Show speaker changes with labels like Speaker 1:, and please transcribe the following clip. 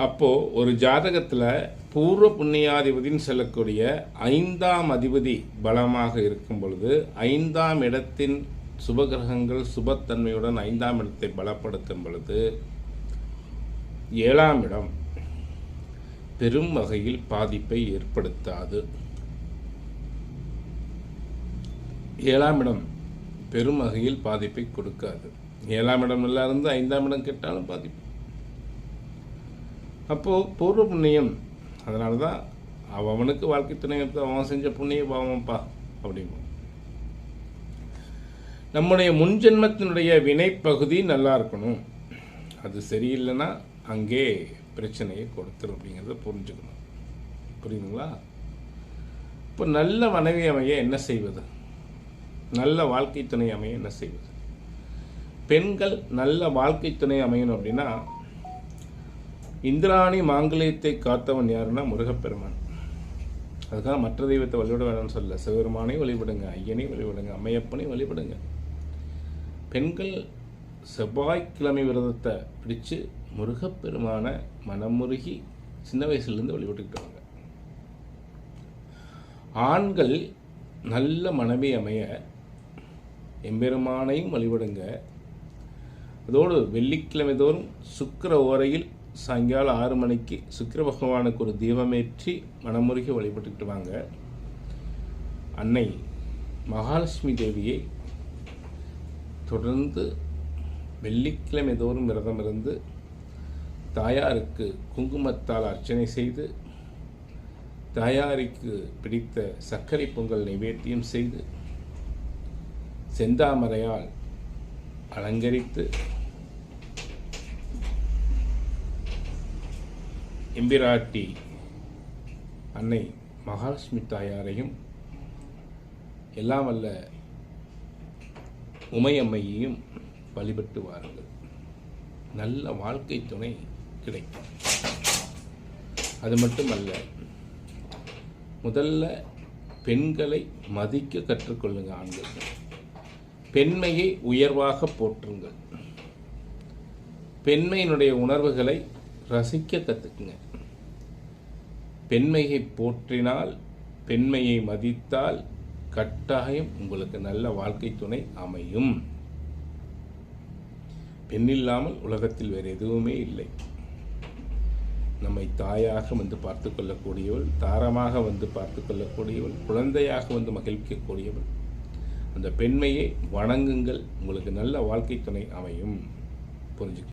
Speaker 1: அப்போது ஒரு ஜாதகத்தில் பூர்வ புண்ணியாதிபதினு சொல்லக்கூடிய 5ஆம் அதிபதி பலமாக இருக்கும் பொழுது 5ஆம் இடத்தின் சுபகிரகங்கள் சுபத்தன்மையுடன் 5ஆம் இடத்தை பலப்படுத்தும் பொழுது 7ஆம் இடம் பெரும் வகையில் பாதிப்பை ஏற்படுத்தாது. 7ஆம் இடம் பெரும் வகையில் பாதிப்பை கொடுக்காது. 7ஆம் இடம் நல்லா இருந்து 5ஆம் இடம் கெட்டாலும் பாதிப்பு. அப்போது பூர்வ புண்ணியம், அதனால தான் அவனுக்கு வாழ்க்கை துணை அவன் செஞ்ச புண்ணிய பாவம்ப்பா அப்படிம்போம். நம்முடைய முன்ஜென்மத்தினுடைய வினைப்பகுதி நல்லா இருக்கணும். அது சரியில்லைன்னா அங்கே பிரச்சனையை கொடுத்துரும் அப்படிங்கிறத புரிஞ்சுக்கணும். புரியுதுங்களா? இப்போ நல்ல மனைவி அமைய என்ன செய்வது? நல்ல வாழ்க்கை துணை அமைய என்ன செய்வது? பெண்கள் நல்ல வாழ்க்கை துணை அமையணும் அப்படின்னா இந்திராணி மாங்கல்யத்தை காத்தவன் யாருன்னா முருகப்பெருமான். அதுக்காக மற்ற தெய்வத்தை வழிபட வேணும்னு சொல்ல, சிவபெருமானை வழிபடுங்க, ஐயனை வழிபடுங்க, அம்மையப்பனை வழிபடுங்க. பெண்கள் செவ்வாய்க்கிழமை விரதத்தை பிடிச்சு முருகப்பெருமான மனமுருகி சின்ன வயசுலேருந்து வழிபட்டுக்கிட்டு வாங்க. ஆண்கள் நல்ல மனைவி அமைய எம்பெருமானையும் வழிபடுங்க. அதோடு வெள்ளிக்கிழமை தோறும் சுக்கிர ஓரையில் சாயங்காலம் 6 மணிக்கு சுக்கிர பகவானுக்கு ஒரு தீபமேற்றி மனமுருகி வழிபட்டுக்கிட்டு வாங்க. அன்னை மகாலட்சுமி தேவியை தொடர்ந்து வெள்ளிக்கிழமை தோறும் விரதம் இருந்து தாயாருக்கு குங்குமத்தால் அர்ச்சனை செய்து தாயாருக்கு பிடித்த சர்க்கரை பொங்கல் நைவேத்தியம் செய்து செந்தாமரையால் அலங்கரித்து எம்பிராட்டி அன்னை மகாலட்சுமி தாயாரையும் எல்லாம் வல்ல உமையம்மையையும் வழிபட்டு வாருங்கள். நல்ல வாழ்க்கை துணை கிடைக்கும். அது மட்டுமல்ல, முதல்ல பெண்களை மதிக்க கற்றுக்கொள்ளுங்க. ஆண்கள் பெண்மையை உயர்வாக போற்றுங்கள். பெண்மையினுடைய உணர்வுகளை ரசிக்க கற்றுக்குங்க. பெண்மையை போற்றினால், பெண்மையை மதித்தால் கட்டாயம் உங்களுக்கு நல்ல வாழ்க்கை துணை அமையும். பெண்ணில்லாமல் உலகத்தில் வேறு எதுவுமே இல்லை. நம்மை தாயாக வந்து பார்த்து கொள்ளக்கூடியவள், தாரமாக வந்து பார்த்து கொள்ளக்கூடியவள், குழந்தையாக வந்து மகிழ்க்கக்கூடியவள். அந்த பெண்மையை வணங்குங்கள். உங்களுக்கு நல்ல வாழ்க்கை துணை அமையும். புரிஞ்சுக்க.